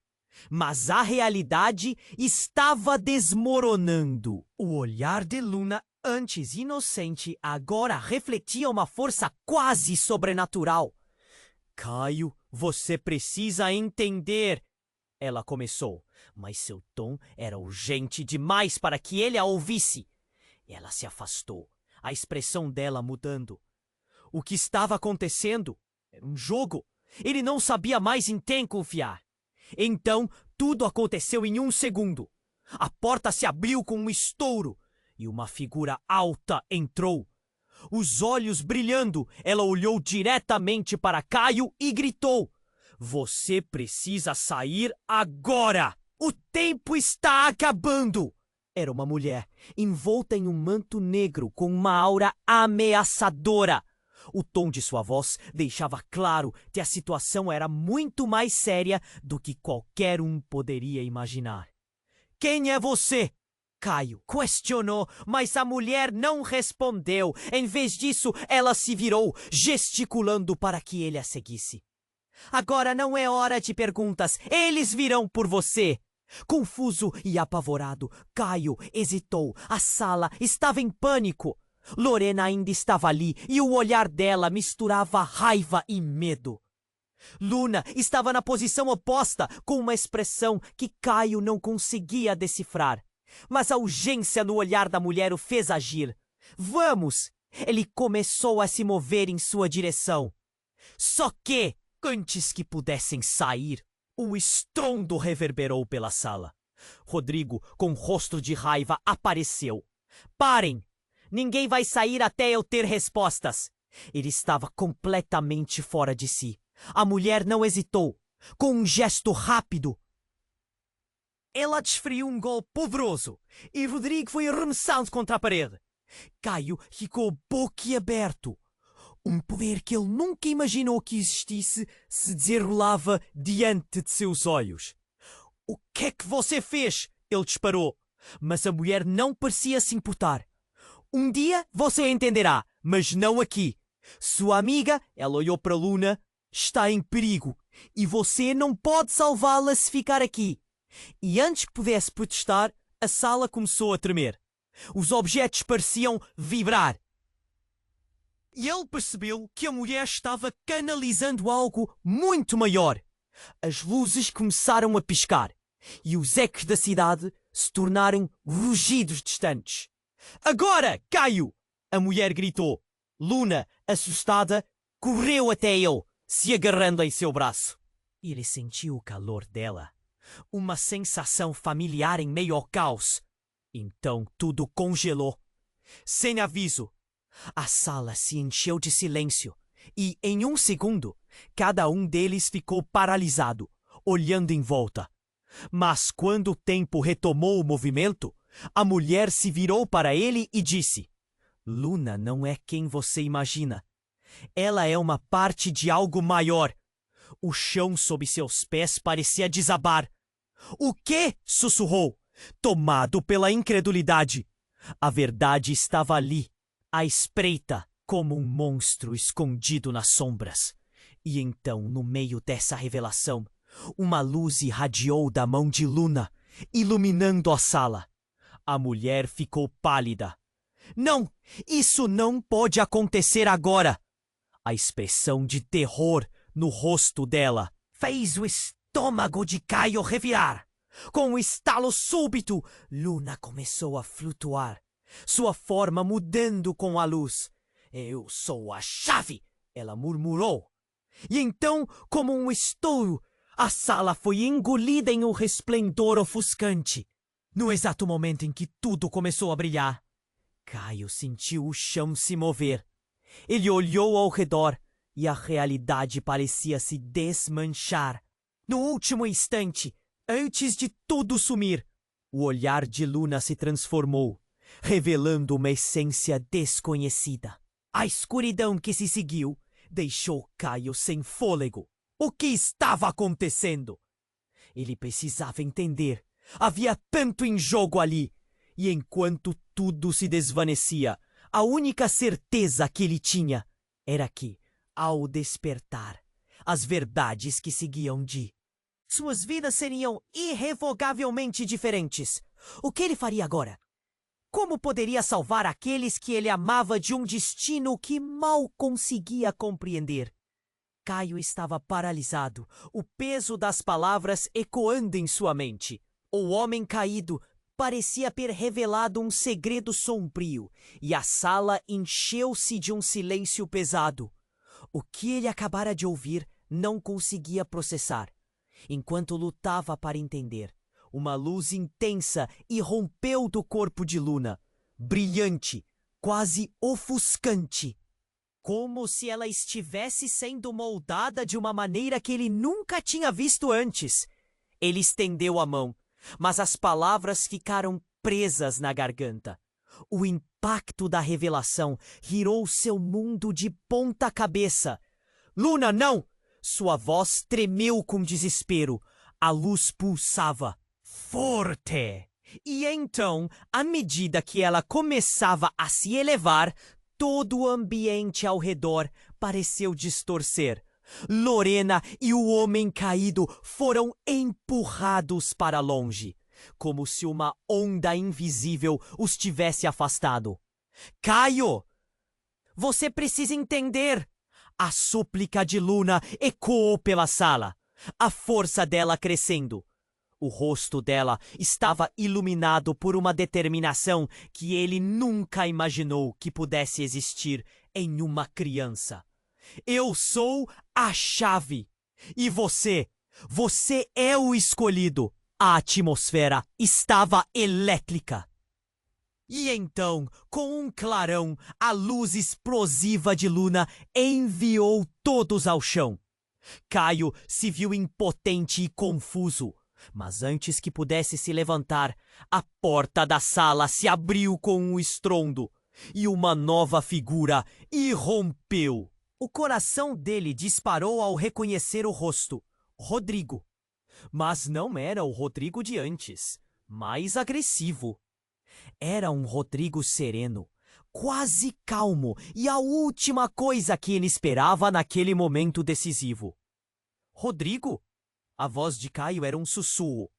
Mas a realidade estava desmoronando. O olhar de Luna, antes inocente, agora refletia uma força quase sobrenatural. Caio, você precisa entender. Ela começou, mas seu tom era urgente demais para que ele a ouvisse. Ela se afastou, a expressão dela mudando. O que estava acontecendo era um jogo. Ele não sabia mais em quem confiar. Então, tudo aconteceu em um segundo. A porta se abriu com um estouro e uma figura alta entrou. Os olhos brilhando, ela olhou diretamente para Caio e gritou: "Você precisa sair agora! O tempo está acabando!" Era uma mulher, envolta em um manto negro com uma aura ameaçadora. O tom de sua voz deixava claro que a situação era muito mais séria do que qualquer um poderia imaginar. "Quem é você?" Caio questionou, mas a mulher não respondeu. Em vez disso, ela se virou, gesticulando para que ele a seguisse. "Agora não é hora de perguntas. Eles virão por você." Confuso e apavorado, Caio hesitou. A sala estava em pânico. Lorena ainda estava ali e o olhar dela misturava raiva e medo. Luna estava na posição oposta, com uma expressão que Caio não conseguia decifrar. Mas a urgência no olhar da mulher o fez agir. "Vamos!" Ele começou a se mover em sua direção. Só que, antes que pudessem sair, o estrondo reverberou pela sala. Rodrigo, com rosto de raiva, apareceu. "Parem! Ninguém vai sair até eu ter respostas." Ele estava completamente fora de si. A mulher não hesitou. Com um gesto rápido, ela desferiu um golpe poderoso e Rodrigo foi arremessado contra a parede. Caio ficou boquiaberto. Um poder que ele nunca imaginou que existisse se desenrolava diante de seus olhos. "O que é que você fez?" Ele disparou. Mas a mulher não parecia se importar. "Um dia você entenderá, mas não aqui. Sua amiga," ela olhou para Luna, "está em perigo e você não pode salvá-la se ficar aqui." E antes que pudesse protestar, a sala começou a tremer. Os objetos pareciam vibrar. E ele percebeu que a mulher estava canalizando algo muito maior. As luzes começaram a piscar e os ecos da cidade se tornaram rugidos distantes. "Agora, Caio!" a mulher gritou. Luna, assustada, correu até ele, se agarrando em seu braço. Ele sentiu o calor dela, uma sensação familiar em meio ao caos. Então tudo congelou. Sem aviso, a sala se encheu de silêncio e, em um segundo, cada um deles ficou paralisado, olhando em volta. Mas quando o tempo retomou o movimento, a mulher se virou para ele e disse: "Luna não é quem você imagina. Ela é uma parte de algo maior." O chão sob seus pés parecia desabar. "O quê?" sussurrou, tomado pela incredulidade. A verdade estava ali, à espreita, como um monstro escondido nas sombras. E então, no meio dessa revelação, uma luz irradiou da mão de Luna, iluminando a sala. A mulher ficou pálida. "Não! Isso não pode acontecer agora!" A expressão de terror no rosto dela fez o estômago de Caio revirar. Com um estalo súbito, Luna começou a flutuar, sua forma mudando com a luz. "Eu sou a chave!" ela murmurou. E então, como um estouro, a sala foi engolida em um resplendor ofuscante. No exato momento em que tudo começou a brilhar, Caio sentiu o chão se mover. Ele olhou ao redor e a realidade parecia se desmanchar. No último instante, antes de tudo sumir, o olhar de Luna se transformou revelando uma essência desconhecida. A escuridão que se seguiu deixou Caio sem fôlego. O que estava acontecendo? Ele precisava entender. Havia tanto em jogo ali. E enquanto tudo se desvanecia, a única certeza que ele tinha era que, ao despertar, as verdades que seguiam de suas vidas seriam irrevogavelmente diferentes. O que ele faria agora? Como poderia salvar aqueles que ele amava de um destino que mal conseguia compreender? Caio estava paralisado, o peso das palavras ecoando em sua mente. O homem caído parecia ter revelado um segredo sombrio, e a sala encheu-se de um silêncio pesado. O que ele acabara de ouvir não conseguia processar. Enquanto lutava para entender, uma luz intensa irrompeu do corpo de Luna, brilhante, quase ofuscante, como se ela estivesse sendo moldada de uma maneira que ele nunca tinha visto antes. Ele estendeu a mão, mas as palavras ficaram presas na garganta. O impacto da revelação virou seu mundo de ponta cabeça. Luna, não! Sua voz tremeu com desespero. A luz pulsava forte. E então, à medida que ela começava a se elevar, todo o ambiente ao redor pareceu distorcer. Lorena e o homem caído foram empurrados para longe, como se uma onda invisível os tivesse afastado. Caio! Você precisa entender! A súplica de Luna ecoou pela sala, a força dela crescendo. O rosto dela estava iluminado por uma determinação que ele nunca imaginou que pudesse existir em uma criança. Eu sou a chave. E você é o escolhido. A atmosfera estava elétrica. E então, com um clarão, a luz explosiva de Luna enviou todos ao chão. Caio se viu impotente e confuso. Mas antes que pudesse se levantar, a porta da sala se abriu com um estrondo e uma nova figura irrompeu. O coração dele disparou ao reconhecer o rosto. Rodrigo. Mas não era o Rodrigo de antes, mais agressivo. Era um Rodrigo sereno, quase calmo, e a última coisa que ele esperava naquele momento decisivo. Rodrigo? A voz de Caio era um sussurro.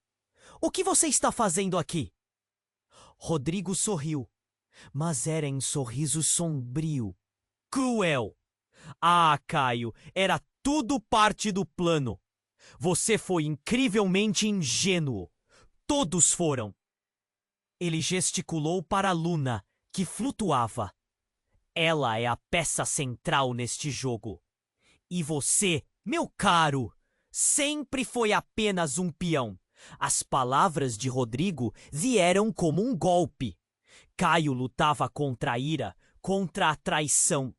O que você está fazendo aqui? Rodrigo sorriu, mas era em sorriso sombrio, cruel. Ah, Caio, era tudo parte do plano. Você foi incrivelmente ingênuo. Todos foram. Ele gesticulou para Luna, que flutuava. Ela é a peça central neste jogo. E você, meu caro, sempre foi apenas um peão. As palavras de Rodrigo vieram como um golpe. Caio lutava contra a ira, contra a traição.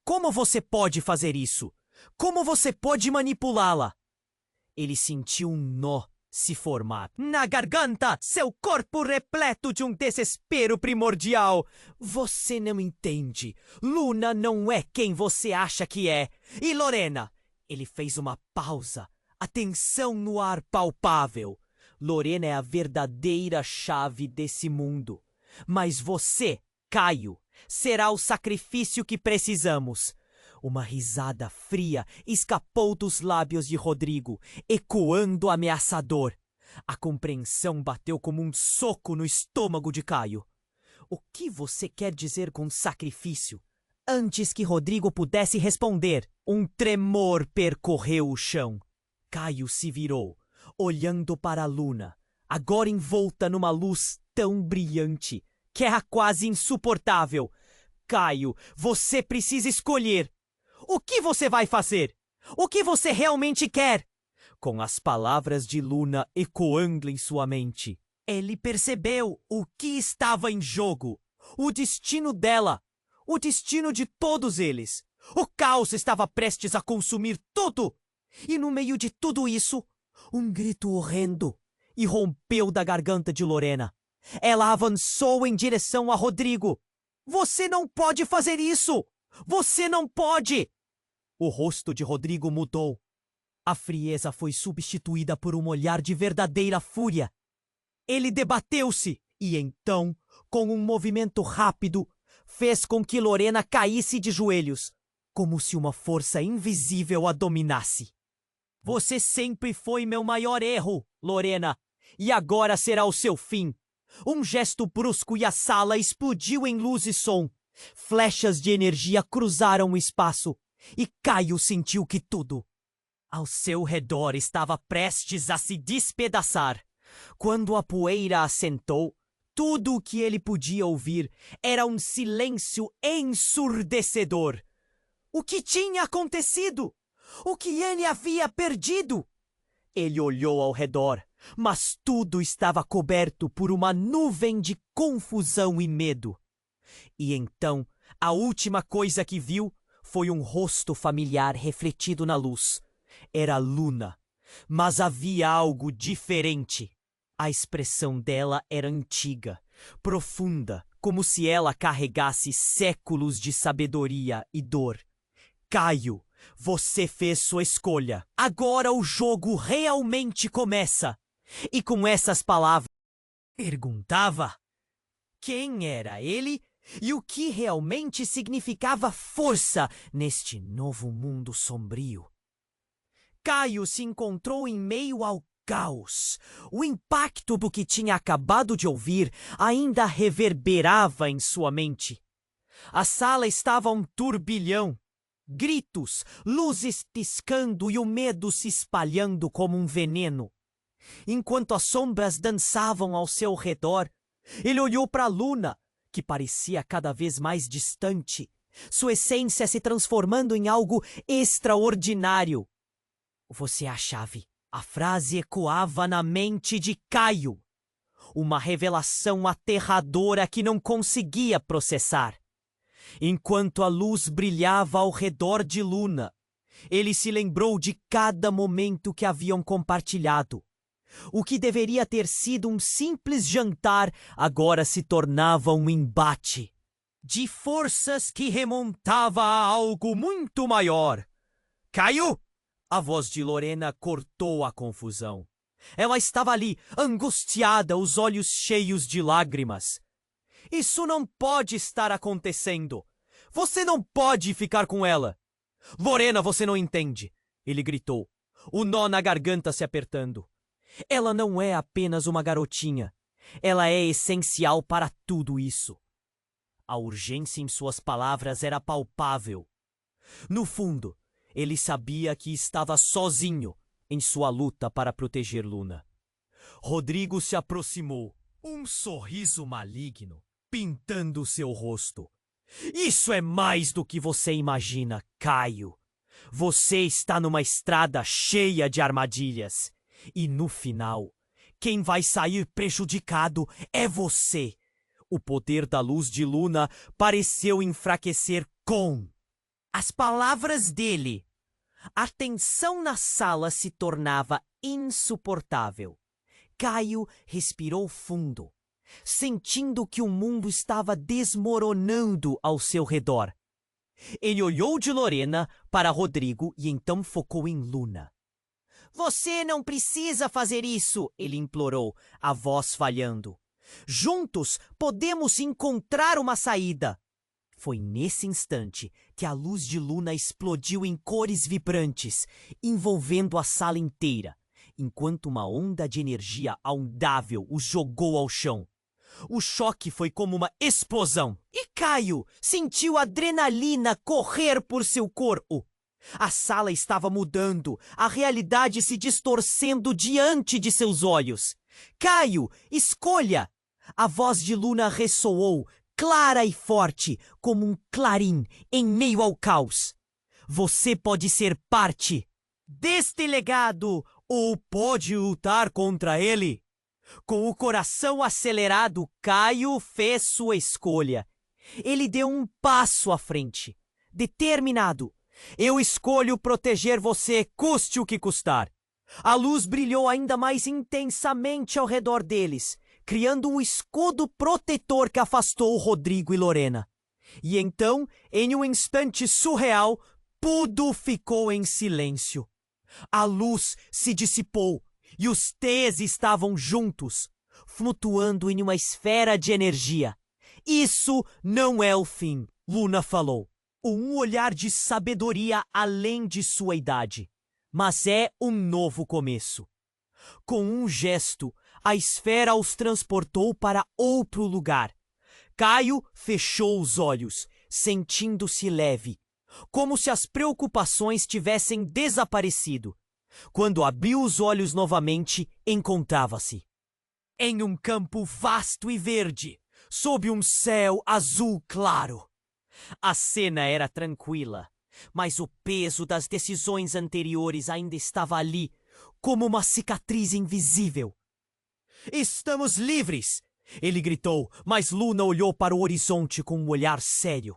Como você pode fazer isso? Como você pode manipulá-la? Ele sentiu um nó se formar na garganta, seu corpo repleto de um desespero primordial. Você não entende. Luna não é quem você acha que é. E Lorena? Ele fez uma pausa, a tensão no ar palpável. Lorena é a verdadeira chave desse mundo. Mas você, Caio, será o sacrifício que precisamos. Uma risada fria escapou dos lábios de Rodrigo, ecoando ameaçador. A compreensão bateu como um soco no estômago de Caio. O que você quer dizer com sacrifício? Antes que Rodrigo pudesse responder, um tremor percorreu o chão. Caio se virou, olhando para Luna, agora envolta numa luz tão brilhante que era quase insuportável. Caio, você precisa escolher. O que você vai fazer? O que você realmente quer? Com as palavras de Luna ecoando em sua mente, ele percebeu o que estava em jogo. O destino dela. O destino de todos eles. O caos estava prestes a consumir tudo. E no meio de tudo isso, um grito horrendo irrompeu da garganta de Lorena. Ela avançou em direção a Rodrigo. Você não pode fazer isso! Você não pode! O rosto de Rodrigo mudou. A frieza foi substituída por um olhar de verdadeira fúria. Ele debateu-se e então, com um movimento rápido, fez com que Lorena caísse de joelhos, como se uma força invisível a dominasse. Você sempre foi meu maior erro, Lorena, e agora será o seu fim. Um gesto brusco e a sala explodiu em luz e som. Flechas de energia cruzaram o espaço e Caio sentiu que tudo ao seu redor estava prestes a se despedaçar. Quando a poeira assentou, tudo o que ele podia ouvir era um silêncio ensurdecedor. O que tinha acontecido? O que ele havia perdido? Ele olhou ao redor, mas tudo estava coberto por uma nuvem de confusão e medo. E então, a última coisa que viu foi um rosto familiar refletido na luz. Era Luna, mas havia algo diferente. A expressão dela era antiga, profunda, como se ela carregasse séculos de sabedoria e dor. Caio, você fez sua escolha. Agora o jogo realmente começa. E com essas palavras, perguntava quem era ele e o que realmente significava força neste novo mundo sombrio. Caio se encontrou em meio ao caos. O impacto do que tinha acabado de ouvir ainda reverberava em sua mente. A sala estava um turbilhão. Gritos, luzes piscando e o medo se espalhando como um veneno. Enquanto as sombras dançavam ao seu redor, ele olhou para Luna, que parecia cada vez mais distante, sua essência se transformando em algo extraordinário. Você é a chave. A frase ecoava na mente de Caio. Uma revelação aterradora que não conseguia processar. Enquanto a luz brilhava ao redor de Luna, ele se lembrou de cada momento que haviam compartilhado. O que deveria ter sido um simples jantar agora se tornava um embate de forças que remontava a algo muito maior. Caio! A voz de Lorena cortou a confusão. Ela estava ali, angustiada, os olhos cheios de lágrimas. Isso não pode estar acontecendo. Você não pode ficar com ela. Lorena, você não entende. Ele gritou, o nó na garganta se apertando. Ela não é apenas uma garotinha. Ela é essencial para tudo isso. A urgência em suas palavras era palpável. No fundo, ele sabia que estava sozinho em sua luta para proteger Luna. Rodrigo se aproximou, um sorriso maligno pintando seu rosto. Isso é mais do que você imagina, Caio. Você está numa estrada cheia de armadilhas. E no final, quem vai sair prejudicado é você. O poder da luz de Luna pareceu enfraquecer com as palavras dele. A tensão na sala se tornava insuportável. Caio respirou fundo, sentindo que o mundo estava desmoronando ao seu redor. Ele olhou de Lorena para Rodrigo e então focou em Luna. Você não precisa fazer isso, ele implorou, a voz falhando. Juntos podemos encontrar uma saída. Foi nesse instante que a luz de Luna explodiu em cores vibrantes, envolvendo a sala inteira, enquanto uma onda de energia aundável os jogou ao chão. O choque foi como uma explosão, e Caio sentiu a adrenalina correr por seu corpo. A sala estava mudando, a realidade se distorcendo diante de seus olhos. Caio, escolha! A voz de Luna ressoou, clara e forte, como um clarim em meio ao caos. Você pode ser parte deste legado ou pode lutar contra ele. Com o coração acelerado, Caio fez sua escolha. Ele deu um passo à frente, determinado. Eu escolho proteger você, custe o que custar. A luz brilhou ainda mais intensamente ao redor deles. criando um escudo protetor que afastou Rodrigo e Lorena. E então, em um instante surreal, tudo ficou em silêncio. A luz se dissipou e os T's estavam juntos, flutuando em uma esfera de energia. Isso não é o fim, Luna falou. Um olhar de sabedoria além de sua idade. Mas é um novo começo. Com um gesto, a esfera os transportou para outro lugar. Caio fechou os olhos, sentindo-se leve, como se as preocupações tivessem desaparecido. Quando abriu os olhos novamente, encontrava-se em um campo vasto e verde, sob um céu azul claro. A cena era tranquila, mas o peso das decisões anteriores ainda estava ali, como uma cicatriz invisível. "Estamos livres!" ele gritou, mas Luna olhou para o horizonte com um olhar sério.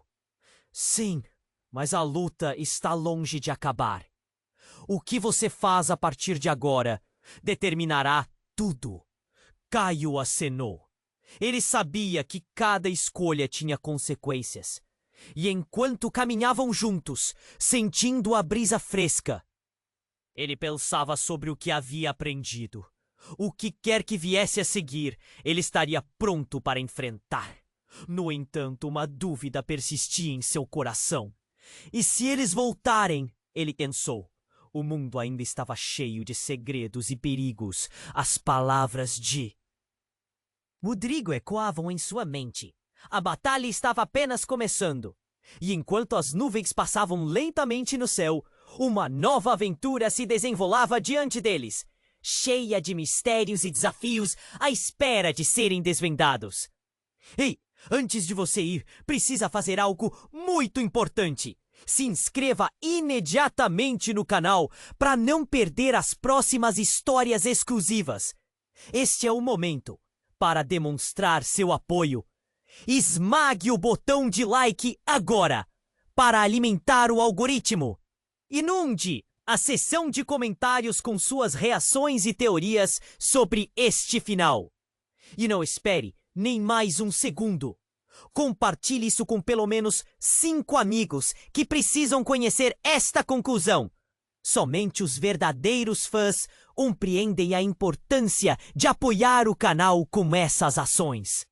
"Sim, mas a luta está longe de acabar. O que você faz a partir de agora determinará tudo." Caio acenou. Ele sabia que cada escolha tinha consequências. E enquanto caminhavam juntos, sentindo a brisa fresca, ele pensava sobre o que havia aprendido. O que quer que viesse a seguir, ele estaria pronto para enfrentar. No entanto, uma dúvida persistia em seu coração. E se eles voltarem, ele pensou, o mundo ainda estava cheio de segredos e perigos. As palavras de Rodrigo ecoavam em sua mente. A batalha estava apenas começando. E enquanto as nuvens passavam lentamente no céu, uma nova aventura se desenrolava diante deles, cheia de mistérios e desafios à espera de serem desvendados. Ei, antes de você ir, precisa fazer algo muito importante. Se inscreva imediatamente no canal para não perder as próximas histórias exclusivas. Este é o momento para demonstrar seu apoio. Esmague o botão de like agora para alimentar o algoritmo. Inunde a seção de comentários com suas reações e teorias sobre este final. E não espere nem mais um segundo. Compartilhe isso com pelo menos 5 amigos que precisam conhecer esta conclusão. Somente os verdadeiros fãs compreendem a importância de apoiar o canal com essas ações.